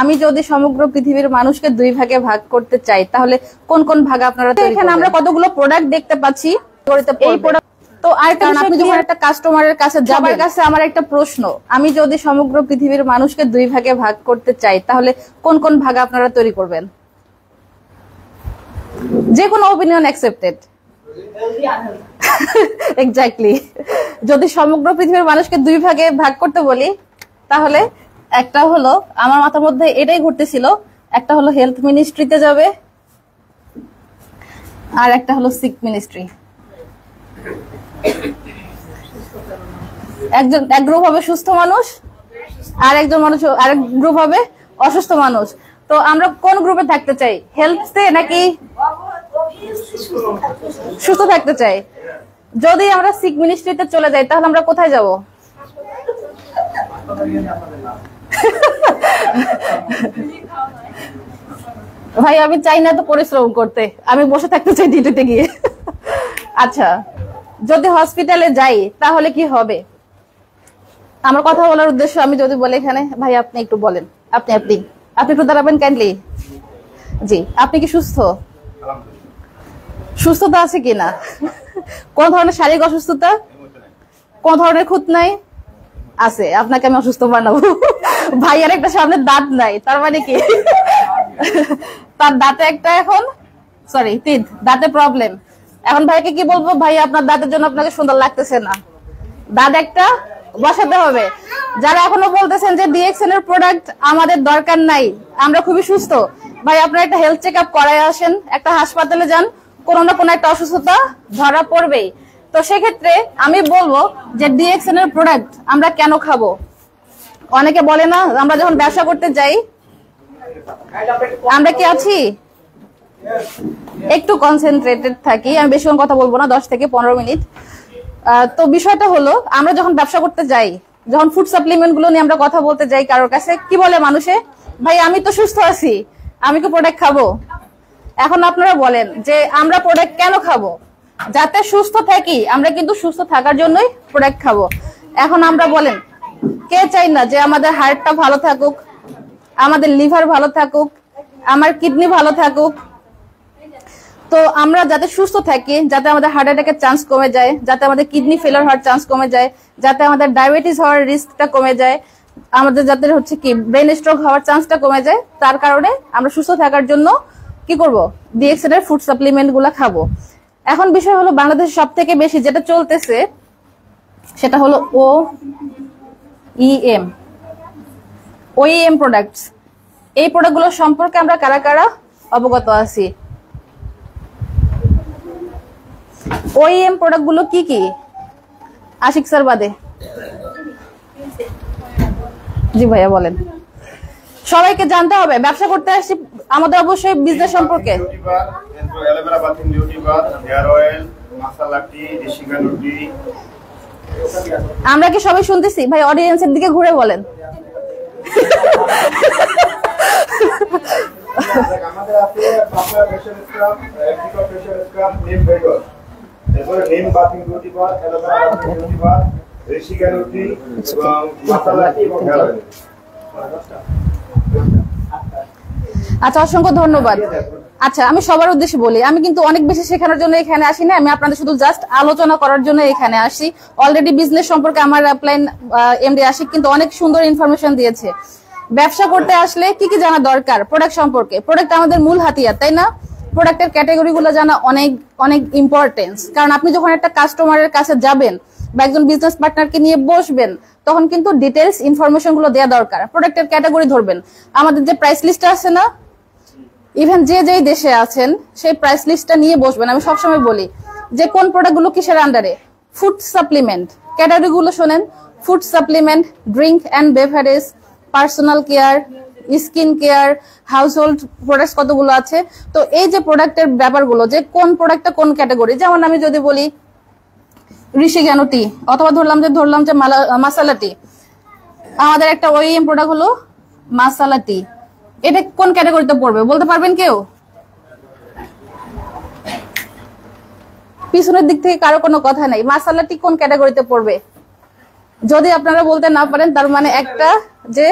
আমি যদি সমগ্র পৃথিবীর মানুষকে দুই ভাগে ভাগ করতে চাই তাহলে কোন কোন ভাগ আপনারা এখানে আমরা কতগুলো প্রোডাক্ট দেখতে পাচ্ছি এই প্রোডাক্ট তো আরেকটা আপনি যখন একটা কাস্টমারের কাছে যাবার কাছে আমার একটা প্রশ্ন আমি যদি সমগ্র পৃথিবীর মানুষকে দুই ভাগে ভাগ করতে চাই তাহলে কোন কোন ভাগ আপনারা তৈরি করবেন যে কোনো অপিনিয়ন অ্যাকসেপ্টেড এক্স্যাক্টলি যদি সমগ্র পৃথিবীর মানুষকে দুই ভাগে ভাগ করতে বলি তাহলে একটা হলো আমার মাথার মধ্যে এটাই ঘুরতেছিল একটা হলো হেলথ মিনিস্ট্রিতে যাবে আর একটা হলো সিক মিনিস্ট্রি এক গ্রুপ হবে সুস্থ মানুষ আর একজন মানুষ আরেক গ্রুপ হবে অসুস্থ মানুষ তো আমরা কোন গ্রুপে থাকতে চাই হেলথে নাকি সুস্থ থাকতে চাই যদি আমরা সিক মিনিস্ট্রিতে চলে যাই তাহলে আমরা কোথায় যাব ভাই আমি চাই না তো পরিশ্রম করতে আমি বসে থাকতে চাই ডিউটিতে গিয়ে আচ্ছা যদি হসপিটালে যাই তাহলে কি হবে আমার কথা বলার উদ্দেশ্য আমি যদি বলি এখানে ভাই আপনি একটু বলেন আপনি আপনি আপনি একটু দাঁড়াবেন কাইন্ডলি জি আপনি কি সুস্থতা আছে কিনা কোন ধরনের শারীরিক অসুস্থতা কোন ধরনের খুঁত নাই আছে আপনাকে আমি অসুস্থ বানাবো ভাইয়ার একটা সামনে দাঁত নাই তার মানে কি তার দাঁতে একটা এখন সরি দাঁতে প্রবলেম এখন ভাইকে কি বলবো ভাই আপনার দাঁতের জন্য আপনাকে সুন্দর লাগতেছে না দাঁত একটা বসাতে হবে যারা এখনো বলতেছেন যে ডিএক্সএন এর প্রোডাক্ট আমাদের দরকার নাই আমরা খুবই সুস্থ ভাই আপনারা একটা হেলথ চেক আপ করায় আসেন একটা হাসপাতালে যান কোনো না কোনো একটা অসুস্থতা ধরা পড়বেই তো সেক্ষেত্রে আমি বলবো যে ডিএক্সএন এর প্রোডাক্ট আমরা কেন খাবো অনেকে বলে না আমরা যখন ব্যবসা করতে যাই আমরা কি আছি একটু কনসেন্ট্রেটেড থাকি আমি বেশিক্ষণ কথা বলবো না 10 থেকে 15 মিনিট তো বিষয়টা হলো আমরা যখন ব্যবসা করতে যাই যখন ফুড সাপ্লিমেন্ট গুলো নিয়ে আমরা কথা বলতে যাই কারোর কাছে কি বলে মানুষে ভাই আমি তো সুস্থ আছি আমি কি প্রোডাক্ট খাবো এখন আপনারা বলেন যে আমরা প্রোডাক্ট কেন খাবো যাতে সুস্থ থাকি আমরা কিন্তু সুস্থ থাকার জন্যই প্রোডাক্ট খাবো এখন আমরা বলেন কে চাই না যে আমাদের হার্টটা ভালো থাকুক আমাদের লিভার ভালো থাকুক আমার কিডনি ভালো থাকুক তো আমরা যাতে সুস্থ থাকি যাতে আমাদের হার্ট অ্যাটাকের চান্স কমে যায় যাতে আমাদের কিডনি ফেলার হওয়ার চান্স কমে যায় যাতে আমাদের ডায়াবেটিস হওয়ার রিস্কটা কমে যায় আমাদের যাতে হচ্ছে কি ব্রেন স্ট্রোক হওয়ার চান্সটা কমে যায় তার কারণে আমরা সুস্থ থাকার জন্য কি করব ডিএক্সএন এর ফুড সাপ্লিমেন্ট গুলা খাবো এখন বিষয় হলো বাংলাদেশে সবথেকে বেশি যেটা চলতেছে সেটা হলো ওইএম প্রোডাক্টস এই প্রোডাক্টগুলো সম্পর্কে আমরা কারা কারা অবগত আছি ওইএম প্রোডাক্টগুলো কি কি আশিক স্যার বাদে জি ভাইয়া বলেন সবাইকে জানতে হবে ব্যবসা করতে আসছি আমাদের অবশ্যই বিজনেস সম্পর্কে আমরা কি সবাই শুনতেছি ভাই অডিয়েন্সের দিকে ঘুরে বলেন আমাদের আছে পাপড়া pressure scrub active pressure scrub name ভেগর এরপর name bathing beauty bar aloe vera bathing beauty bar Rishika রুটি এবং মশলা এবং হেয়ার আচ্ছা অসংখ্য ধন্যবাদ আচ্ছা আমি সবার উদ্দেশ্যে বলি আমি কিন্তু অনেক বেশি শেখানোর জন্য এখানে আসি না আমি আপনাদের শুধু জাস্ট আলোচনা করার জন্য এখানে আসি অলরেডি বিজনেস সম্পর্কে আমার অ্যাপ্লাইন এমডি আশিক কিন্তু অনেক সুন্দর ইনফরমেশন দিয়েছে ব্যবসা করতে আসলে কি কি জানা দরকার প্রোডাক্ট সম্পর্কে প্রোডাক্ট আমাদের মূল হাতিয়ার তাই না প্রোডাক্টের ক্যাটাগরি গুলো জানা অনেক অনেক ইম্পর্টেন্স কারণ আপনি যখন একটা কাস্টমারের কাছে যাবেন বা একজন বিজনেস পার্টনারকে নিয়ে বসবেন তখন কিন্তু ডিটেলস ইনফরমেশন গুলো দেওয়া দরকার প্রোডাক্টের ক্যাটাগরি ধরবেন আমাদের যে প্রাইস লিস্ট আছে না ইভেন যে যেই দেশে আছেন সেই প্রাইস লিস্টটা নিয়ে বসবেন আমি সবসময় বলি যে কোন প্রোডাক্ট গুলো কিসের আন্ডারে ফুড সাপ্লিমেন্ট ক্যাটাগরি গুলো শোনেন food supplement drink and beverage personal care skin care household products কতগুলো আছে তো এই যে প্রোডাক্টের ব্যাপারগুলো যে কোন প্রোডাক্টটা কোন ক্যাটাগরি যেমন আমি যদি বলি ঋষিজ্ঞান টি অথবা ধরলাম যে মাসালা টি আমাদের একটা ওইএম প্রোডাক্ট হলো মাসালা টি এটা কোন ক্যাটাগরিতে পড়বে বলতে পারবেন কেউ পিছনের দিক থেকে কারো কোনো কথা নাই মাসালা টি কোন ক্যাটাগরিতে পড়বে যদি আপনারা বলতে না পারেন তার মানে একটা যে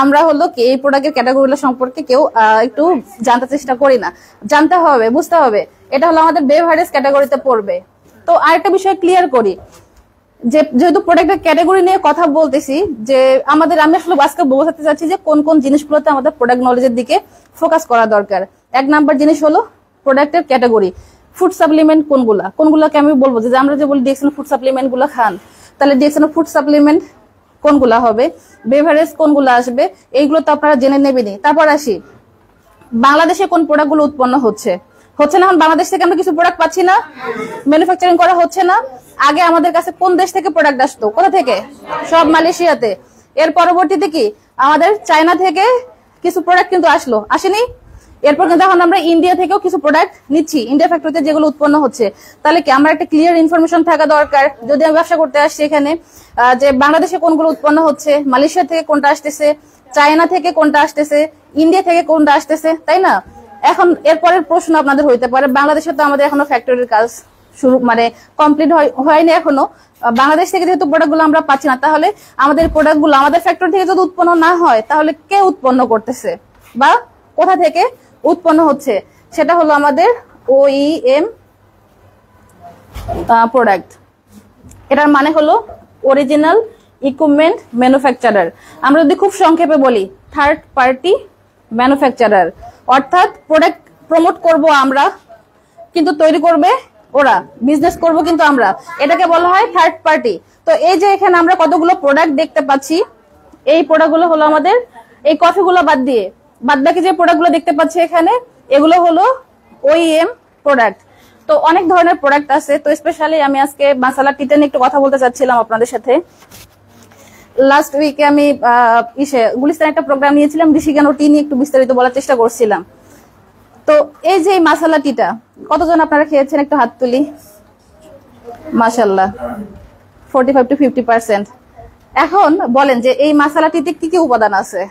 আমরা হলো কি এই প্রোডাক্টের ক্যাটাগরিগুলো সম্পর্কে কেউ একটু জানতে চেষ্টা করি না। জানতে হবে, বুঝতে হবে, এটা হলো আমাদের বেভারেজ ক্যাটাগরিতে পড়বে। তো আরেকটা বিষয় ক্লিয়ার করি, যে যেহেতু প্রোডাক্টের ক্যাটাগরি নিয়ে কথা বলতেছি, যে আমাদের আমি আসলে আজকে বোঝাতে চাচ্ছি যে কোন কোন জিনিসগুলোতে আমাদের প্রোডাক্ট নলেজের দিকে ফোকাস করা দরকার। 1 নাম্বার জিনিস হলো প্রোডাক্টের ক্যাটাগরি। ফুড সাপ্লিমেন্ট কোনগুলাকে আমি বলবো, যে আমরা যে বলি ডিএক্সএন ফুড সাপ্লিমেন্ট গুলো খান, তাহলে ডিএক্সএন ফুড সাপ্লিমেন্ট কোনগুলা হবে, বেভারেজ কোনগুলো আসবে, এইগুলো তো আপনারা জেনে নেবেনই। তারপর আসি বাংলাদেশে কোন প্রোডাক্ট গুলো উৎপন্ন হচ্ছে না। এখন বাংলাদেশ থেকে আমরা কিছু প্রোডাক্ট পাচ্ছি না, ম্যানুফ্যাকচারিং করা হচ্ছে না। আগে আমাদের কাছে কোন দেশ থেকে প্রোডাক্ট আসতো, কোথা থেকে? সব মালয়েশিয়াতে। এর পরবর্তীতে কি আমাদের চায়না থেকে কিছু প্রোডাক্ট কিন্তু আসলো, আসেনি? এরপর কিন্তু এখন আমরা ইন্ডিয়া থেকেও কিছু প্রোডাক্ট নিচ্ছি, ইন্ডিয়া ফ্যাক্টরিতে যেগুলো উৎপন্ন হচ্ছে। তাহলে কি আমার একটা ক্লিয়ার ইনফরমেশন থাকা দরকার, যদি আমি ব্যবসা করতে আসছি এখানে, যে বাংলাদেশে কোনগুলো উৎপন্ন হচ্ছে, মালয়েশিয়া থেকে কোনটা আসতেছে, চায়না থেকে কোনটা আসতেছে, ইন্ডিয়া থেকে কোনটা আসতেছে, তাই না? এখন এরপরের প্রশ্ন আপনাদের হইতে পারে, বাংলাদেশে তো আমাদের এখনো ফ্যাক্টরির কাজ শুরু কমপ্লিট হয়নি এখনো। বাংলাদেশ থেকে যেহেতু প্রোডাক্ট গুলো আমরা পাচ্ছি না, তাহলে আমাদের প্রোডাক্ট গুলো আমাদের ফ্যাক্টরি থেকে যদি উৎপন্ন না হয়, তাহলে কে উৎপন্ন করতেছে বা কোথা থেকে উৎপন্ন হচ্ছে? সেটা হলো আমাদের OEM প্রোডাক্ট। এটার মানে হলো অরিজিনাল ইকুইপমেন্ট ম্যানুফ্যাকচারার। আমরা যদি খুব সংক্ষেপে বলি, থার্ড পার্টি ম্যানুফ্যাকচারার। অর্থাৎ প্রোডাক্ট প্রমোট করব আমরা, কিন্তু তৈরি করবে ওরা, বিজনেস করব কিন্তু আমরা, এটাকে বলা হয় থার্ড পার্টি। তো এই যে এখানে আমরা কতগুলো প্রোডাক্ট দেখতে পাচ্ছি, এই প্রোডাক্টগুলো হলো আমাদের, এই কফিগুলো বাদ দিয়ে বাদ বাকি যে প্রোডাক্টগুলো দেখতে পাচ্ছি এখানে, এগুলো হলো OEM প্রোডাক্ট। তো অনেক ধরনের প্রোডাক্ট আছে। তো স্পেশালি আমি আজকে মাসালা টিটা নিয়ে একটু কথা বলতে চাচ্ছিলাম আপনাদের সাথে। লাস্ট উইকে আমি গুলিস্তান একটা প্রোগ্রাম নিয়েছিলাম, ঋষিজ্ঞান টি নিয়ে একটু বিস্তারিত বলার চেষ্টা করছিলাম। তো এই যে মাসালা টিটা কতজন আপনারা খেয়েছেন, একটু হাত তুলি। মাশাআল্লাহ 45 to 50%। এখন বলেন যে এই মাসালা টিতে কি কি উপাদান আছে?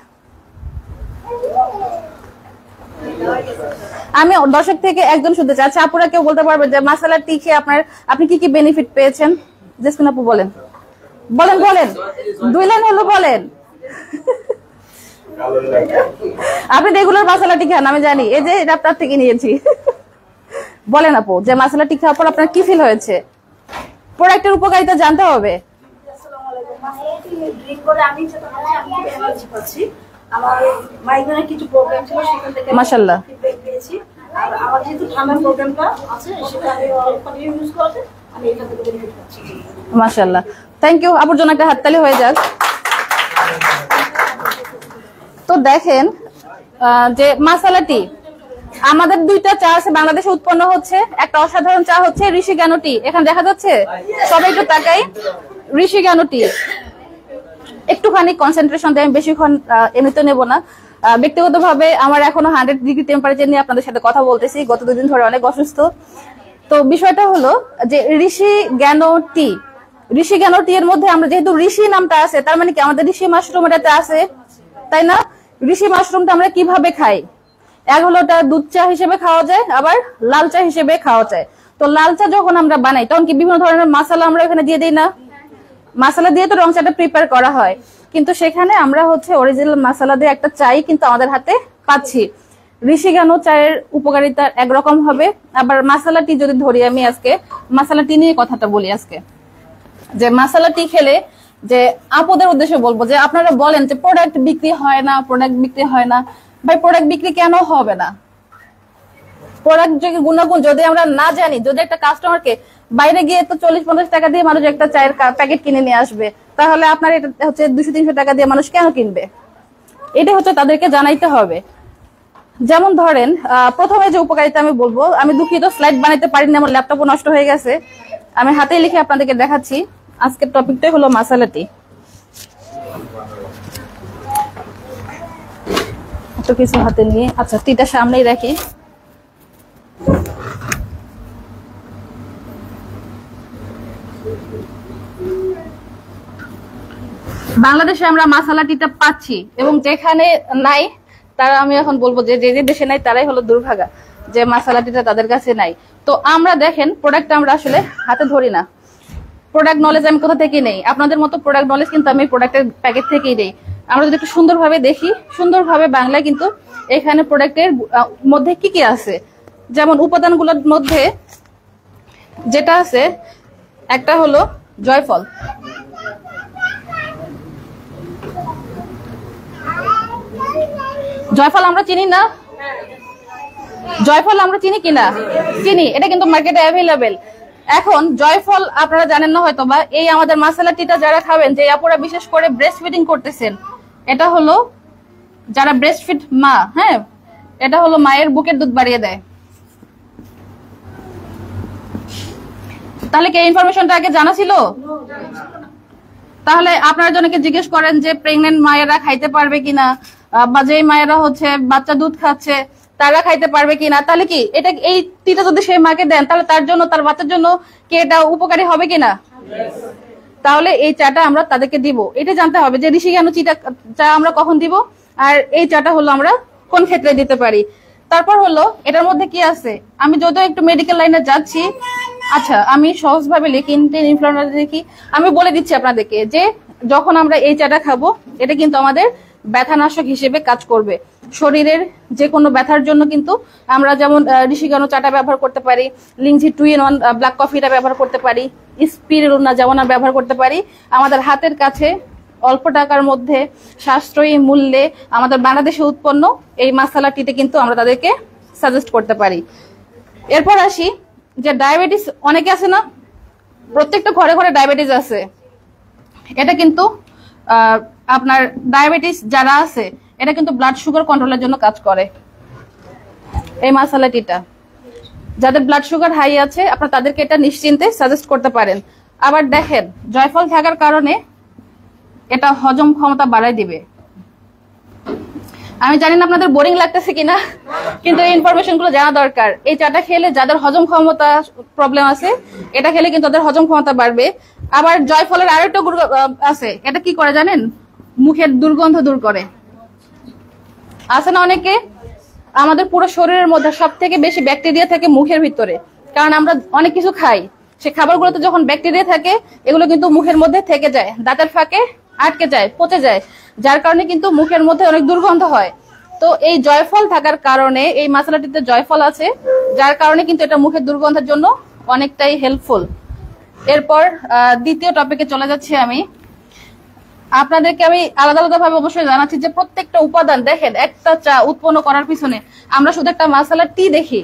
আমি দর্শক থেকে একজন শুনতে চাই। আচ্ছা আপুরা কেউ বলতে পারবে যে মাসালা টি খেয়ে আপনি কি কি বেনিফিট পেয়েছেন? জেসমিন আপু বলেন, বলেন বলেন, 2 লাইন হলো বলেন। আপনি রেগুলার মাসালা টি খান, আমি জানি, এই যে এটা আপনার থেকে নিয়েছি। বলেন আপু, যে মাসালা টি খাওয়ার পর আপনার কি ফিল হয়েছে? প্রোডাক্টের উপকারিতা জানতে হবে। আমার মাইগ্রেনের কিছু প্রোগ্রাম ছিল, সেখান থেকে মাশাআল্লাহ ফিডব্যাক পেয়েছি। আর আমার যেহেতু ঠান্ডার প্রোগ্রামটা আছে, সেটা আমি কন্টিনিউ ইউজ করতে আমি এটা থেকে বেনিফিট পাচ্ছি। মাশাআল্লাহ, থ্যাংক ইউ। আপুর জন্য একটা হাততালি হয়ে যাক। তো দেখেন যে মাসালা টি, আমাদের 2টা চা আছে বাংলাদেশে উৎপন্ন হচ্ছে। একটা অসাধারণ চা হচ্ছে ঋষিজ্ঞান টি, এখানে দেখা যাচ্ছে, সবাই একটু তাকাই। ঋষিজ্ঞান টি একটুখানি কনসেন্ট্রেশন দিয়ে, আমি বেশিক্ষণ এমনিতে নেব না। ব্যক্তিগতভাবে আমার এখনো 100 ডিগ্রি টেম্পারেচার নিয়ে আপনাদের সাথে কথা বলতেছি, গত 2 দিন ধরে অনেক অসুস্থ। তো বিষয়টা হলো যে ঋষিজ্ঞান টি এর মধ্যে আমরা যেহেতু ঋষি নামটা আছে, তার মানে কি আমাদের ঋষি মাশরুম এটাতে আছে, তাই না? ঋষি মাশরুমটা আমরা কিভাবে খাই? এক হলো ওটা দুধ চা হিসেবে খাওয়া যায়, আবার লাল চা হিসেবে খাওয়া যায়। তো লাল চা যখন আমরা বানাই, তখন কি বিভিন্ন ধরনের মশলা আমরা এখানে দিয়ে দিই না? মশলা দিয়ে তো রং চাটা প্রিপেয়ার করা হয়, কিন্তু সেখানে আমরা অরিজিনাল মশলা দিয়ে একটা চাই কিন্তু আমাদের হাতে পাচ্ছি। ঋষিজ্ঞান চায়ের উপকারিতা একরকম হবে। আবার মশলা টি যদি ধরি, আমি আজকে মশলা টি নিয়ে কথাটা বলি আজকে, যে মশলা টি খেলে, যে আপুদের উদ্দেশ্যে বলবো যে আপনারা বলেন যে প্রোডাক্ট বিক্রি হয় না, ভাই প্রোডাক্ট বিক্রি কেন হবে না? প্রোডাক্ট গুণাগুণ যদি আমরা না জানি, যদি একটা কাস্টমারকে বাইরে গিয়ে তো 40-50 টাকা দিয়ে মানুষ একটা চায়ের প্যাকেট কিনে নিয়ে আসবে, তাহলে আপনার এটা 200-300 টাকা দিয়ে মানুষ কেন কিনবে? এটা তাদেরকে জানাইতে হবে। যেমন ধরেন প্রথমে যে উপকারিতা আমি বলবো, আমি দুঃখিত স্লাইড বানাইতে পারিনি, আমার ল্যাপটপও নষ্ট হয়ে গেছে, আমি হাতেই লিখে আপনাদেরকে দেখাচ্ছি। আজকের টপিকটাই হলো মাসালা টি। তো কিছু হাতে নিয়ে, আচ্ছা টিটা সামনেই রাখি। বাংলাদেশে আমরা মাসালা টিটা পাচ্ছি, এবং যেখানে নাই তারা, আমি এখন বলবো যে যে দেশে নাই তারাই হলো দুর্ভাগা, যে মাসালা টিটা তাদের কাছে নাই। তো আমরা দেখেন প্রোডাক্ট আমরা আসলে হাতে ধরি না। প্রোডাক্ট নলেজ আমি কোথা থেকে নেই? আপনাদের মতো প্রোডাক্ট নলেজ কিন্তু আমি প্রোডাক্টের প্যাকেট থেকেই নেই। আমরা যদি একটু সুন্দরভাবে দেখি, সুন্দরভাবে বাংলায় কিন্তু এখানে প্রোডাক্টের মধ্যে কি কি আছে, যেমন উপাদানগুলোর মধ্যে যেটা আছে একটা হলো জয়ফল। জয়ফল আমরা চিনি না? জয়ফল আমরা চিনি কিনা? চিনি, এটা কিন্তু মার্কেটে অ্যাভেলেবেল। এখন জয়ফল আপনারা জানেন না হয়তো বা, এই আমাদের মাসালা টিটা যারা খাবেন, যে আপুরা বিশেষ করে ব্রেস্ট ফিডিং করতেছেন, এটা হলো যারা ব্রেস্ট ফিড মা, হ্যাঁ, এটা হলো মায়ের বুকের দুধ বাড়িয়ে দেয়। তাহলে কি এই ইনফরমেশনটা আগে জানা ছিল? তাহলে আপনারা জনকে জিজ্ঞেস করেন যে প্রেগনেন্ট মায়েরা খাইতে পারবে কিনা, বা যে মায়েরা হচ্ছে বাচ্চা দুধ খাচ্ছে তারা খাইতে পারবে কিনা। তাহলে কি এটা, এই টিটা যদি সেই মাকে দেন, তাহলে তার জন্য, তার বাচ্চার জন্য কি এটা উপকারী হবে কিনা? তাহলে এই চাটা আমরা তাদেরকে দিব। এটা জানতে হবে যে ঋষি কেন চা আমরা কখন দিব, আর এই চাটা হলো আমরা কোন ক্ষেত্রে দিতে পারি। তারপর হলো এটার মধ্যে কি আছে, আমি যদিও একটু মেডিকেল লাইনে যাচ্ছি, আচ্ছা আমি সহজভাবে লিখি, লিখি, আমি বলে দিচ্ছি আপনাদেরকে যে যখন আমরা এই চাটা খাবো, এটা কিন্তু আমাদের ব্যথানাশক হিসেবে কাজ করবে। শরীরের যে কোনো ব্যথার জন্য কিন্তু আমরা যেমন ঋষিগানো চাটা ব্যবহার করতে পারি, লিংজি 2-in-1 ব্ল্যাক কফিটা ব্যবহার করতে পারি, স্পিরুলিনা যেমন ব্যবহার করতে পারি। আমাদের হাতের কাছে অল্প টাকার মধ্যে সাশ্রয়ী মূল্যে আমাদের বাংলাদেশে উৎপন্ন এই মাসালা টিতে কিন্তু আমরা তাদেরকে সাজেস্ট করতে পারি। এরপর আসি যে ডায়াবেটিস অনেকে আছে না, প্রত্যেকটা ঘরে ঘরে ডায়াবেটিস আছে। এটা কিন্তু আপনার ডায়াবেটিস যারা আছে, এটা কিন্তু ব্লাড সুগার কন্ট্রোলের জন্য কাজ করে এই মাসালা টিটা। যাদের ব্লাড সুগার হাই আছে, আপনারা তাদেরকে এটা নিশ্চিন্তে সাজেস্ট করতে পারেন। আবার দেখেন, জয়ফল থাকার কারণে এটা হজম ক্ষমতা বাড়ায় দিবে। আমি জানি না আপনাদের বোরিং লাগতেছে কিনা, কিন্তু এই ইনফরমেশন গুলো জানা দরকার। এই চাটা খেলে যাদের হজম ক্ষমতা প্রবলেম আছে, এটা খেলে কিন্তু তাদের হজম ক্ষমতা বাড়বে। আবার জয়ফলের আরেকটা আছে, এটা কি করে জানেন? মুখের দুর্গন্ধ দূর করে। আছে না অনেকে, আমাদের পুরো শরীরের মধ্যে সব থেকে বেশি ব্যাকটেরিয়া থাকে মুখের ভিতরে, কারণ আমরা অনেক কিছু খাই, সে খাবারগুলোতে যখন ব্যাকটেরিয়া থাকে, এগুলো কিন্তু মুখের মধ্যে থেকে যায়, দাঁতের ফাঁকে আটকে যায়, পচে যায়, যার কারণে কিন্তু মুখের মধ্যে অনেক দুর্গন্ধ হয়। তো এই জয়ফল থাকার কারণে, এই মশলাটিতে জয়ফল আছে, যার কারণে কিন্তু এটা মুখের দুর্গন্ধের জন্য অনেকটাই হেল্পফুল। এরপর দ্বিতীয় টপিকে চলে যাচ্ছি আমি। আপনাদেরকে আমি আলাদা আলাদা ভাবে অবশ্যই জানাচ্ছি যে প্রত্যেকটা উপাদান দেখেন, একটা চা উৎপন্ন করার পিছনে আমরা শুধু একটা মশলা টি দেখি,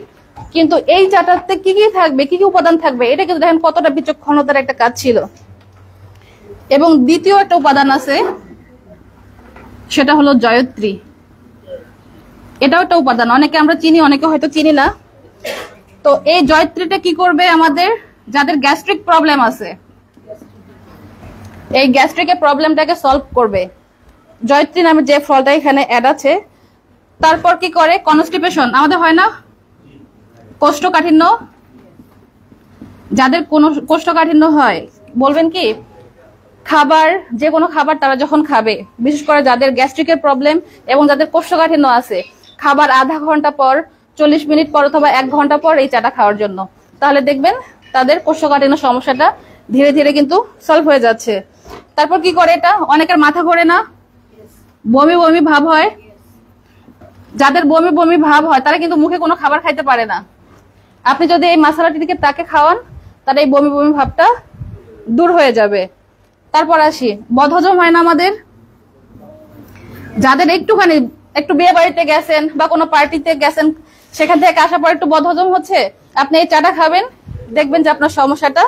কিন্তু এই চাটাতে কি কি থাকবে, কি কি উপাদান থাকবে, এটা কিন্তু দেখেন কতটা বিচক্ষণতার একটা কাজ ছিল। এবং দ্বিতীয় একটা উপাদান আছে, সেটা হলো জয়ত্রী। এটাও একটা উপাদান, অনেকে আমরা চিনি, অনেকে হয়তো চিনি না। তো এই জয়ত্রীটা কি করবে, আমাদের যাদের গ্যাস্ট্রিক প্রবলেম আছে, এই গ্যাস্ট্রিকের প্রবলেমটাকে সলভ করবে। জয়ত্রী নামে যে ফলটা এখানে অ্যাড আছে। তারপর কি করে, কনস্টিপেশন আমাদের হয় না, কোষ্ঠকাঠিন্য, যাদের কোনো কোষ্ঠকাঠিন্য হয়, বলবেন কি খাবার, যে কোনো খাবার তারা যখন খাবে, বিশেষ করে যাদের গ্যাস্ট্রিকের প্রবলেম এবং যাদের কোষ্ঠকাঠিন্য আছে, খাবার আধা ঘন্টা পর, 40 মিনিট পর অথবা 1 ঘন্টা পর এই চাটা খাওয়ার জন্য, তাহলে দেখবেন তাদের কোষ্ঠকাঠিন্য সমস্যাটা ধীরে ধীরে কিন্তু সলভ হয়ে যাচ্ছে। তারপর কি করে, এটা অনেকের মাথা ঘোরে না, বমি বমি ভাব হয়, যাদের বমি বমি ভাব হয় তারা কিন্তু মুখে কোনো খাবার খাইতে পারে না। আপনি যদি এই মশলাটিকে তাকে খাওয়ান, তাহলে এই বমি বমি ভাবটা দূর হয়ে যাবে। তারপর আসি, বদহজম হয় না আমাদের, যাদের একটু বিয়ে বাড়িতে গেছেন বা কোনো পার্টিতে গেছেন, সেখান থেকে আসার পর একটু বদহজম হচ্ছে, আপনি এই চাটা খাবেন, দেখবেন যে আপনার সমস্যাটা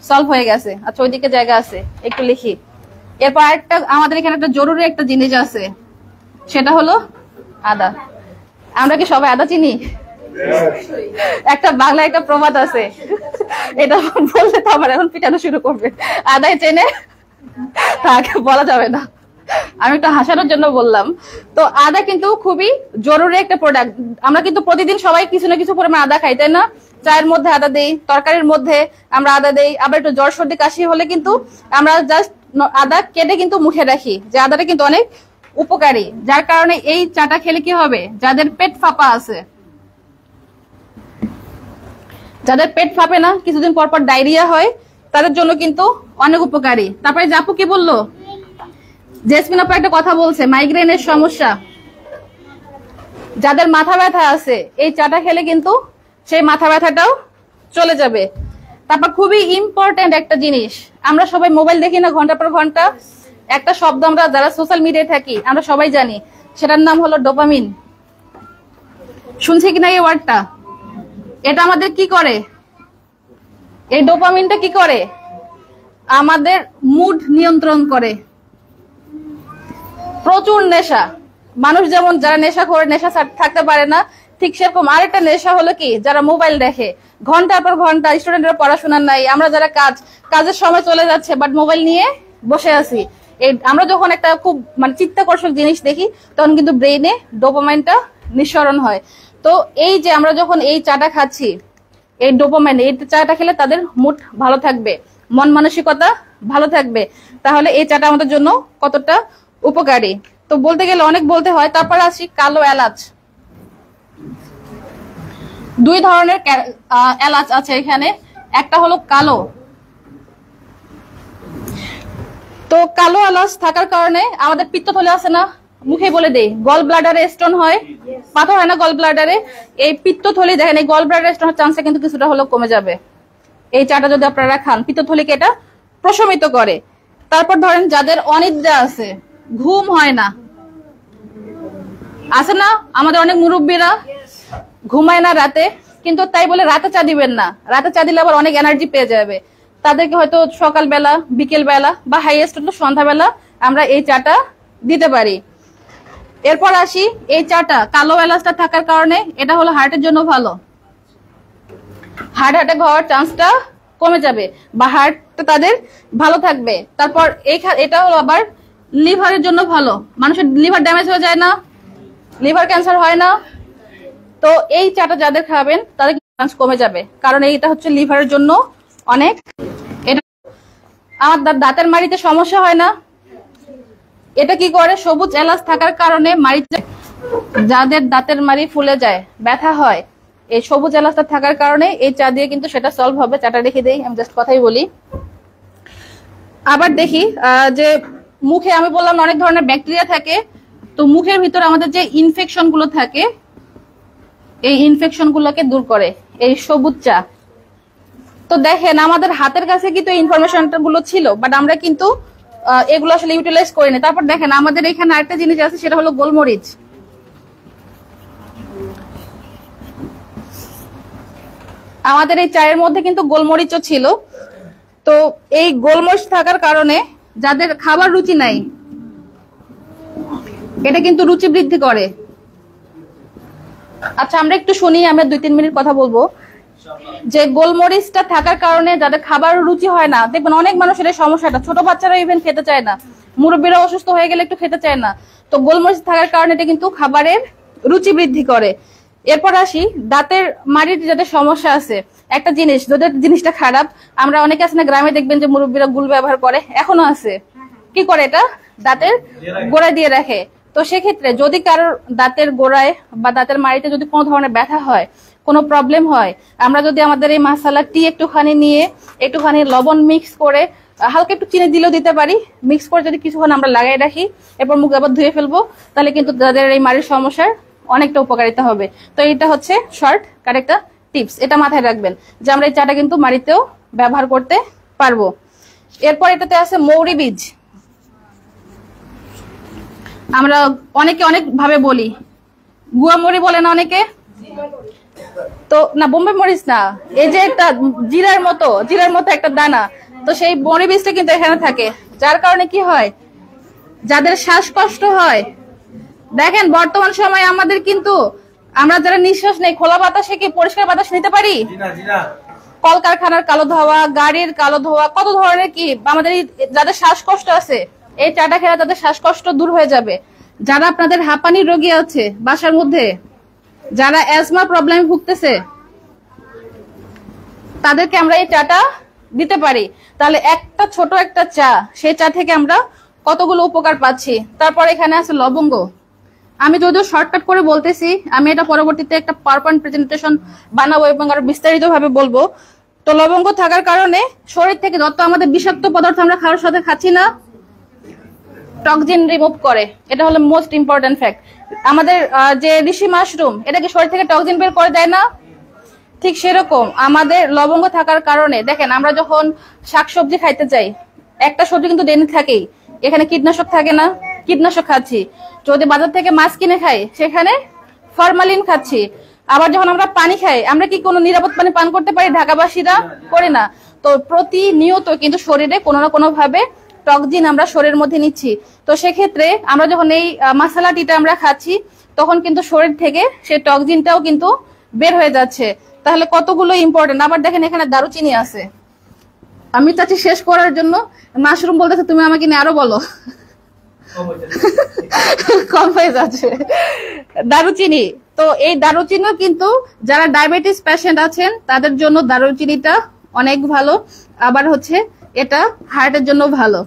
সলভ হয়ে গেছে। আচ্ছা, ওইদিকে জায়গা আছে, একটু লিখি। এরপর আরেকটা আমাদের এখানে একটা জরুরি একটা জিনিস আছে, সেটা হলো আদা। আমরা কি সবাই আদা চিনি? একটা বাংলা একটা প্রবাদ আছে, এটা বললে তো আবার এখন পিটানো শুরু করবে, আদায় চেনে তাকে বলা যাবে না, আমি একটু হাসানোর জন্য বললাম। তো আদা কিন্তু খুবই জরুরি একটা প্রোডাক্ট। আমরা কিন্তু প্রতিদিন সবাই কিছু না কিছু পরিমাণ আদা খাই, তাই না? চায়ের মধ্যে আদা দেই, তরকারির মধ্যে আমরা আদা দেই, আবার একটু জ্বর সর্দি কাশি হলে কিন্তু আমরা জাস্ট আদা কেটে কিন্তু মুখে রাখি, যে আদাটা কিন্তু অনেক উপকারী। যার কারণে এই চাটা খেলে কি হবে, যাদের পেট ফাঁপা আছে, যাদের পেট ফাঁপে না, কিছুদিন পর পর ডায়রিয়া হয়, তাদের জন্য কিন্তু অনেক উপকারী। তারপরে জাপু কি বললো, জেসমিন আপা একটা কথা বলছে, মাইগ্রেনের সমস্যা, যাদের মাথা ব্যথা আছে এই চাটা খেলে কিন্তু সেই মাথা ব্যথাটাও চলে যাবে। তারপর খুবই ইম্পর্টেন্ট একটা জিনিস, আমরা সবাই মোবাইল দেখি না ঘন্টা পর ঘন্টা, একটা শব্দ আমরা যারা সোশ্যাল মিডিয়ায় থাকি আমরা সবাই জানি, সেটার নাম হলো ডোপামিন। শুনছি কিনা এই ওয়ার্ডটা? এটা আমাদের কি করে, এই ডোপামিনটা কি করে, আমাদের মুড নিয়ন্ত্রণ করে। প্রচুর নেশা, মানুষ যেমন যারা নেশা করে নেশা থাকতে পারে না, ঠিক সেরকম আরেকটা নেশা হলো কি, যারা মোবাইল দেখে ঘন্টার পর ঘন্টা, স্টুডেন্টরা পড়াশোনা নাই, আমরা যারা কাজের সময় চলে যাচ্ছে বাট মোবাইল নিয়ে বসে আছি। এই আমরা যখন একটা খুব মানে চিত্তাকর্ষক জিনিস দেখি তখন কিন্তু ব্রেইনে ডোপামাইনটা নিঃসরণ হয়। তো এই যে আমরা যখন এই চাটা খাচ্ছি, এই ডোপামাইন, এই চাটা খেলে তাদের মুড ভালো থাকবে, মন মানসিকতা ভালো থাকবে। তাহলে এই চাটা আমাদের জন্য কতটা উপকারী, তো বলতে গেলে অনেক বলতে হয়। তারপর আসি কালো এলাচ। দুই ধরনের এলাচ আছে এখানে, একটা হলো কালো। তো কালো এলাচ থাকার কারণে আমাদের পিত্তথলি আছে না, মুখে বলে দেই, গল ব্লাডারে স্টোন হয়, পাথর হয় না গল ব্লাডারে, এই পিত্তথলি দেখেন এই গল ব্লাডারে স্টোন হওয়ার চান্সটা কিন্তু কিছুটা হলেও কমে যাবে এই চাটা যদি আপনারা খান। পিত্তথলিকে এটা প্রশমিত করে। তারপর ধরেন যাদের অনিদ্রা আছে, ঘুম হয় না, আছে না আমাদের অনেক মুরব্বীরা ঘুমায় না রাতে, কিন্তু তাই বলে রাতে চা দিবেন না, রাতে চা দিলে আবার অনেক এনার্জি পেয়ে যাবে। তাদেরকে হয়তো সকালবেলা, বিকেল বেলা বা হাইয়েস্ট হলো সন্ধ্যাবেলা আমরা এই চাটা দিতে পারি। এরপর আসি, এই চাটা কালো এলাচটা থাকার কারণে এটা হলো হার্টের জন্য ভালো, হার্ট অ্যাটাক হওয়ার চান্সটা কমে যাবে বা হার্টটা তাদের ভালো থাকবে। তারপর এটা হলো আবার লিভারের জন্য ভালো, মানুষের লিভার ড্যামেজ হয়ে যায় না, লিভার ক্যান্সার হয় না। তো এই চাটা যাদের খাবেন তাদের চান্স কমে যাবে, কারণ এইটা হচ্ছে লিভারের জন্য অনেক। এটা আমার দাঁতের মাড়িতে সমস্যা হয় না, এটা কি করে, সবুজ এলাচ থাকার কারণে মাড়িতে, যাদের দাঁতের মাড়ি ফুলে যায়, ব্যথা হয়, এই সবুজ এলাচটা থাকার কারণে এই চা দিয়ে কিন্তু সেটা সলভ হবে। চাটা রেখে দেই, আমি জাস্ট কথাই বলি। আবার দেখি যে মুখে আমি বললাম অনেক ধরনের ব্যাকটেরিয়া থাকে, তো মুখের ভিতরে আমাদের যে ইনফেকশন গুলো থাকে এই ইনফেকশন গুলোকে দূর করে এই সবুজ চা। তো দেখেন আমাদের হাতের কাছে কিন্তু ইনফরমেশন গুলো ছিল, বাট আমরা কিন্তু এগুলো আসলে ইউটিলাইজ করিনি। তারপর দেখেন আমাদের এখানে আরেকটা জিনিস আছে, সেটা হলো গোলমরিচ। আমাদের এই চায়ের মধ্যে কিন্তু গোলমরিচও ছিল। তো এই গোলমরিচ থাকার কারণে যাদের খাবার রুচি নাই, এটা কিন্তু রুচি বৃদ্ধি করে। আচ্ছা আমরা একটু শুনি, আমরা 2-3 মিনিট কথা বলবো। যে গোলমরিচটা থাকার কারণে যাদের খাবার রুচি হয় না, দেখবেন অনেক মানুষের এই সমস্যাটা, ছোট বাচ্চারা ইভেন খেতে চায় না, মুরব্বীরা অসুস্থ হয়ে গেলে একটু খেতে চায় না। তো গোলমরিচ থাকার কারণে এটা কিন্তু খাবারের রুচি বৃদ্ধি করে। এরপর আসি দাঁতের মাড়ির যাদের সমস্যা আছে, একটা জিনিস যাদের জিনিসটা খারাপ, আমরা অনেকে আছে না গ্রামে দেখবেন যে মুরব্বীরা গুল ব্যবহার করে, এখনো আছে, কি করে, এটা দাঁতের গোড়ায় দিয়ে রাখে। তো সেক্ষেত্রে যদি কারোর দাঁতের গোড়ায় বা দাঁতের মাড়িতে যদি কোনো ধরনের ব্যথা হয়, কোনো প্রবলেম হয়, আমরা যদি আমাদের এই মাসালা টি একটুখানি নিয়ে একটুখানি লবণ মিক্স করে হালকা একটু চিনি দিলেও দিতে পারি, মিক্স করে যদি কিছুক্ষণ আমরা লাগাই রাখি, এরপর মুখ আবার ধুয়ে ফেলবো, তাহলে কিন্তু যাদের এই মাড়ির সমস্যার অনেকটা উপকারিতা হবে। তো এটা হচ্ছে শর্ট একটা টিপস, এটা মাথায় রাখবেন যে আমরা এই চাটা কিন্তু মাড়িতেও ব্যবহার করতে পারবো। এরপর এটাতে আছে মৌরি বীজ। আমরা অনেকে অনেক ভাবে বলি, গুয়া মরি বলে না অনেকে, তো না বোম্বে মরিচ না, এই যে একটা জিরার মতো একটা দানা, তো সেই মরি বীজটা কিন্তু এখানে থাকে, যার কারণে কি হয়, যাদের শ্বাসকষ্ট হয়, দেখেন বর্তমান সময়ে আমাদের কিন্তু আমরা যারা নিঃশ্বাস নেই, খোলা বাতাসে কি পরিষ্কার বাতাস নিতে পারি? কলকারখানার কালো ধোঁয়া, গাড়ির কালো ধোঁয়া, কত ধরনের কি আমাদের যাদের শ্বাসকষ্ট আছে, এই চাটা খেলে তাদের শ্বাসকষ্ট দূর হয়ে যাবে। যারা আপনাদের হাঁপানির রোগী আছে বাসার মধ্যে, যারা অ্যাজমা প্রবলেম ভুগতেছে, তাদেরকে আমরা এই চাটা দিতে পারি। তাহলে একটা ছোট একটা চা, সেই চা থেকে আমরা কতগুলো উপকার পাচ্ছি। তারপর এখানে আছে লবঙ্গ। আমি যদিও শর্টকাট করে বলতেছি, আমি এটা পরবর্তীতে একটা পাওয়ারপয়েন্ট প্রেজেন্টেশন বানাবো এবং আরো বিস্তারিত ভাবে বলবো। তো লবঙ্গ থাকার কারণে শরীর থেকে যত আমাদের বিষাক্ত পদার্থ আমরা খাওয়ার সাথে খাচ্ছি না, টক্সিন রিমুভ করে, এটা হলো মোস্ট ইম্পর্টেন্ট ফ্যাক্ট। আমাদের যে ঋষি মাশরুম, এটা কি শরীর থেকে টক্সিন বের করে দেয় না? ঠিক সেরকম আমাদের লবঙ্গ থাকার কারণে দেখেন, আমরা যখন শাকসবজি খাইতে যাই, একটা সবজি কিন্তু ডেনে থাকেই, এখানে কীটনাশক থাকে না, কীটনাশক খাচ্ছি। যদি বাজার থেকে মাছ কিনে খাই, সেখানে ফরমালিন খাচ্ছি। আবার যখন আমরা পানি খাই, আমরা কি কোনো নিরাপদ পানি পান করতে পারি? ঢাকাবাসীরা করি না। তো প্রতিনিয়ত কিন্তু শরীরে কোনো না কোনো ভাবে টক্সিন আমরা শরীরের মধ্যে নিচ্ছি। তো সেক্ষেত্রে আমরা যখন এই মশলা টিটা আমরা খাচ্ছি, তখন কিন্তু শরীর থেকে সেই টক্সিনটাও কিন্তু বের হয়ে যাচ্ছে। তাহলে কতগুলো ইম্পর্টেন্ট। আবার দেখেন এখানে দারুচিনি আছে। আমি চাচ্ছি শেষ করার জন্য, মাশরুম বলতেছে তুমি আমাকে নিয়ে আরো বলো। কম হয়ে যাচ্ছে। দারুচিনি, তো এই দারুচিনিও কিন্তু যারা ডায়াবেটিস পেশেন্ট আছেন তাদের জন্য দারুচিনিটা অনেক ভালো। আবার হচ্ছে এটা হার্টের জন্য ভালো।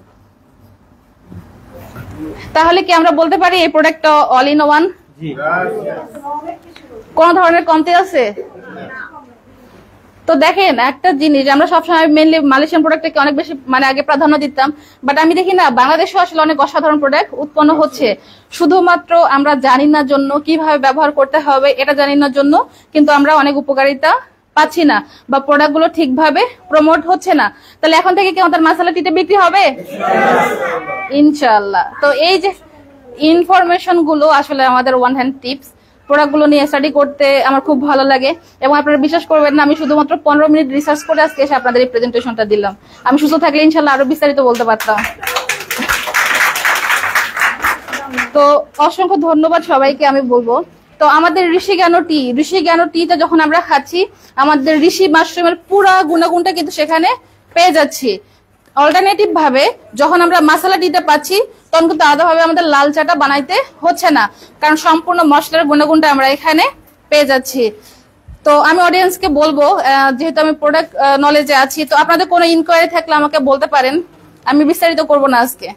তাহলে কি আমরা বলতে পারি এই প্রোডাক্টটা অল ইন ওয়ান? কোন ধরনের কমতি আছে? তো দেখেন একটা জিনিস, আমরা সবসময় মেনলি মালয়েশিয়ান প্রোডাক্টকে অনেক বেশি আগে প্রাধান্য দিতাম, বাট আমি দেখি না বাংলাদেশে আসলে অনেক অসাধারণ প্রোডাক্ট উৎপন্ন হচ্ছে। শুধুমাত্র আমরা জানি না জন্য, কিভাবে ব্যবহার করতে হবে এটা জানি না জন্য কিন্তু আমরা অনেক উপকারিতা পাচ্ছি না, বা প্রোডাক্ট গুলো ঠিকভাবে প্রমোট হচ্ছে না। তাহলে এখন থেকে কি আমাদের মশলা টিটা বিক্রি হবে? ইনশাআল্লাহ। তো এই যে ইনফরমেশন গুলো আসলে আমাদের ওয়ান হ্যান্ড টিপস, প্রোডাক্ট গুলো নিয়ে স্টাডি করতে আমার খুব ভালো লাগে। এবং আপনারা বিশ্বাস করবেন না, আমি শুধুমাত্র 15 মিনিট রিসার্চ করে আজকে এসে আপনাদের এই প্রেজেন্টেশনটা দিলাম। আমি সুস্থ থাকলে ইনশাআল্লাহ আরো বিস্তারিত বলতে পারতাম। তো অসংখ্য ধন্যবাদ সবাইকে আমি বলবো। তো আমাদের ঋষি জ্ঞান টিটা যখন আমরা খাচ্ছি, আমাদের ঋষি মাশরুমের পুরা গুণাগুণটা কিন্তু সেখানে পেয়ে যাচ্ছি। অল্টারনেটিভ ভাবে যখন আমরা মশলা টিটা পাচ্ছি, তখন কিন্তু আলাদাভাবে আমাদের লাল চাটা বানাইতে হচ্ছে না, কারণ সম্পূর্ণ মশলার গুণাগুণটা আমরা এখানে পেয়ে যাচ্ছি। তো আমি অডিয়েন্সকে বলবো, যেহেতু আমি প্রোডাক্ট নলেজে আছি, তো আপনাদের কোনো ইনকোয়ারি থাকলে আমাকে বলতে পারেন, আমি বিস্তারিত করবো না আজকে।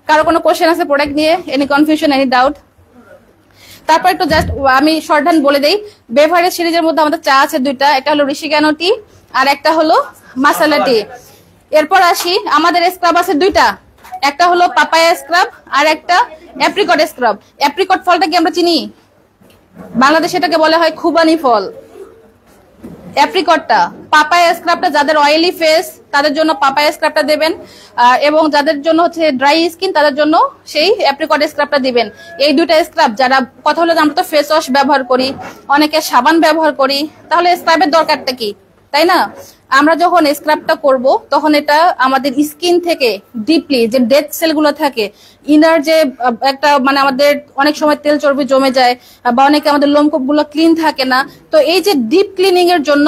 কারো কোনো কোশ্চেন আছে প্রোডাক্ট নিয়ে? Any confusion, any doubt? তারপর একটু জাস্ট আমি শর্ট হ্যান্ড বলে দেই, বেভারেজ সিরিজের মধ্যে আমাদের চা আছে দুইটা, একটা হলো ঋষি জ্ঞান টি আর একটা হলো মাসালা টি। এরপর আসি, আমাদের স্ক্রাব আছে দুইটা, একটা হলো পাপায়া স্ক্রাব আর একটা অ্যাপ্রিকট স্ক্রাব। অ্যাপ্রিকট ফলটা কি আমরা চিনি? বাংলাদেশে এটাকে বলা হয় খুবানি ফল। অ্যাপ্রিকটটা, পাপায়া স্ক্রাবটা যাদের অয়েলি ফেস তাদের জন্য পাপায়া স্ক্রাবটা দেবেন, এবং যাদের জন্য হচ্ছে ড্রাই স্কিন তাদের জন্য সেই অ্যাপ্রিকট স্ক্রাবটা দিবেন। এই দুইটা স্ক্রাব, যারা কথা হলো আমরা তো ফেস ওয়াশ ব্যবহার করি, অনেকে সাবান ব্যবহার করি, তাহলে স্ক্রাবের দরকারটা কি, তাই না? আমরা যখন স্ক্রাবটা করব তখন এটা আমাদের স্কিন থেকে ডিপলি যে ডেড সেল গুলো থাকে, ইনার যে একটা আমাদের অনেক সময় তেল চর্বি জমে যায়, বা অনেকে আমাদের লোমকূপ গুলো ক্লিন থাকে না, তো এই যে ডিপ ক্লিনিং এর জন্য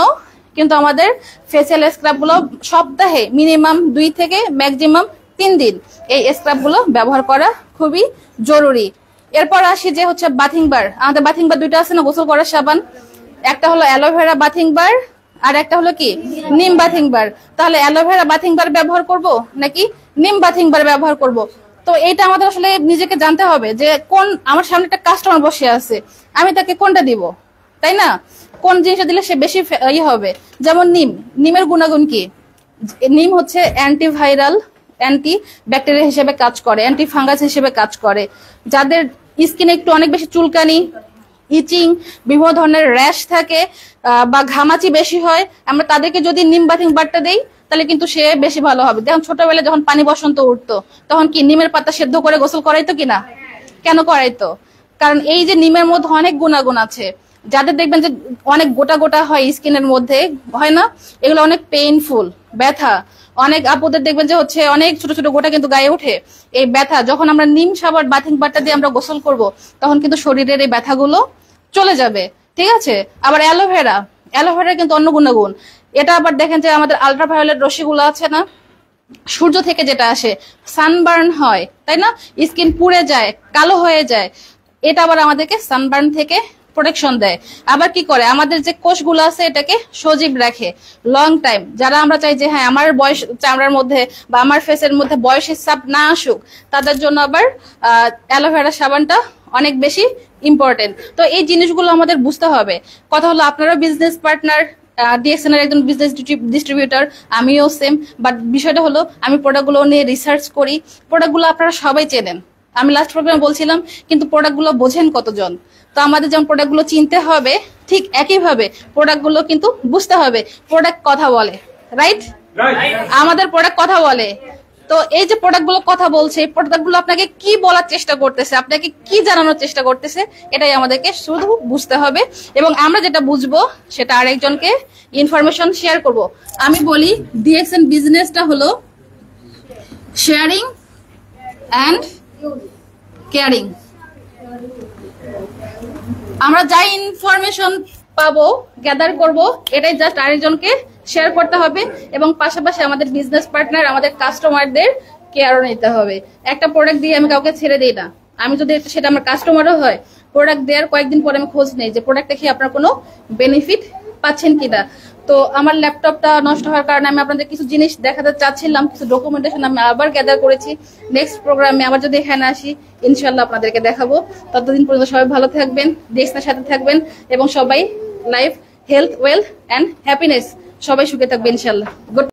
কিন্তু আমাদের ফেসিয়াল স্ক্রাব গুলো সপ্তাহে মিনিমাম 2 থেকে ম্যাক্সিমাম 3 দিন এই স্ক্রাব গুলো ব্যবহার করা খুবই জরুরি। এরপর আসি যে হচ্ছে বাথিং বার। আমাদের বাথিং বার দুইটা আছে না, গোসল করার সাবান, একটা হলো অ্যালোভেরা বাথিং বার আর একটা হলো কি নিম বাথিং বার। তাহলে অ্যালোভেরা বাথিং বার ব্যবহার করব নাকি নিম বাথিং বার ব্যবহার করব? তো এইটা আমাদের আসলে নিজেকে জানতে হবে যে কোন, আমার সামনে একটা কাস্টমার বসে আছে, আমি তাকে কোনটা দিব, তাই না? কোন জিনিসটা দিলে সে বেশি হবে। যেমন নিমের গুণাগুণ কি? নিম হচ্ছে অ্যান্টিভাইরাল, অ্যান্টি ব্যাকটেরিয়া হিসেবে কাজ করে, অ্যান্টি ফাঙ্গাস হিসেবে কাজ করে। যাদের স্কিনে একটু অনেক বেশি চুলকানি, ইচিং, বিভিন্ন ধরনের র্যাশ থাকে, বা ঘামাচি বেশি হয়, আমরা তাদেরকে যদি নিম বাথিং বারটা দেই তাহলে কিন্তু সে বেশি ভালো হবে। যেমন ছোটবেলায় যখন পানি বসন্ত উঠতো, তখন কি নিমের পাতা সেদ্ধ করে গোসল করাইতো কিনা? কেন করাইতো? কারণ এই যে নিমের মধ্যে অনেক গুণাগুণ আছে। যাদের দেখবেন যে অনেক গোটা গোটা হয় স্কিনের মধ্যে, হয় না, এগুলো অনেক পেইনফুল, ব্যথা। অনেক আপুদের দেখবেন যে হচ্ছে অনেক ছোট ছোট গোটা কিন্তু গায়ে ওঠে, এই ব্যথা। যখন আমরা নিম সাবান বাথিং বারটা দিয়ে আমরা গোসল করব, তখন কিন্তু শরীরের এই ব্যথাগুলো চলে যাবে, ঠিক আছে? আবার অ্যালোভেরা কিন্তু অন্য গুণাগুণ। এটা আবার দেখেন যে আমাদের আলট্রাভায়োলেট রশ্মিগুলো আছে না, সূর্য থেকে যেটা আসে, সানবার্ন হয়, তাই না? স্কিন পুড়ে যায়, কালো হয়ে যায়, এটা আবার আমাদেরকে সানবার্ন থেকে প্রোটেকশন দেয়। আবার কি করে, আমাদের যে কোষগুলো আছে এটাকে সজীব রাখে লং টাইম। যারা আমরা চাই যে হ্যাঁ আমার বয়স চামড়ার মধ্যে বা আমার ফেসের মধ্যে বয়সের চাপ না আসুক, তাদের জন্য আবার অ্যালোভেরা সাবানটা অনেক বেশি ইম্পর্টেন্ট। তো এই জিনিসগুলো আমাদের বুঝতে হবে। কথা হলো আপনারা বিজনেস পার্টনার, ডিএক্সএন এর একজন বিজনেস ডিস্ট্রিবিউটর, আমিও সেম। বাট বিষয়টা হলো আমি প্রোডাক্টগুলো নিয়ে রিসার্চ করি। প্রোডাক্টগুলো আপনারা সবাই চেনেন, আমি লাস্ট প্রোগ্রামে বলছিলাম, কিন্তু প্রোডাক্টগুলো বোঝেন কতজন? তো আমাদের যেমন প্রোডাক্টগুলো চিনতে হবে, ঠিক একইভাবে প্রোডাক্টগুলো কিন্তু বুঝতে হবে। প্রোডাক্ট কথা বলে, রাইট? আমাদের প্রোডাক্ট কথা বলে। তো এই যে প্রোডাক্টগুলো কথা বলছে, এই প্রোডাক্টগুলো আপনাকে কি বলার চেষ্টা করতেছে, আপনাকে কি জানানোর চেষ্টা করতেছে, এটাই আমাদেরকে শুধু বুঝতে হবে। এবং আমরা যেটা বুঝবো সেটা আরেকজনকে ইনফরমেশন শেয়ার করব। আমি বলি ডিএক্সএন বিজনেসটা হলো শেয়ারিং অ্যান্ড কেয়ারিং। আমরা যা ইনফরমেশন পাবো, গ্যাদার করব, এটাই জাস্ট আরেকজনকে শেয়ার করতে হবে। এবং পাশাপাশি আমাদের বিজনেস পার্টনার, আমাদের কাস্টমারদের কেয়ারও নিতে হবে। একটা প্রোডাক্ট দিয়ে আমি কাউকে ছেড়ে দিই না। আমি যদি সেটা আমার কাস্টমারও হয়, প্রোডাক্ট দেওয়ার কয়েকদিন পরে আমি খোঁজ নেই যে প্রোডাক্টটা খেয়ে আপনার কোনো বেনিফিট পাচ্ছেন কিনা। তো আমার ল্যাপটপটা নষ্ট হওয়ার কারণে আমি আপনাদের কিছু জিনিস দেখাতে চাচ্ছিলাম, কিছু ডকুমেন্টেশন আমি আবার গ্যাদার করেছি। নেক্সট প্রোগ্রামে আবার যদি এখানে আসি, ইনশাল্লাহ আপনাদেরকে দেখাবো। ততদিন পর্যন্ত সবাই ভালো থাকবেন, ডিএক্সএনের সাথে থাকবেন, এবং সবাই life, health, wealth and happiness, সবাই সুখে থাকবে ইনশাল্লাহ। গুড।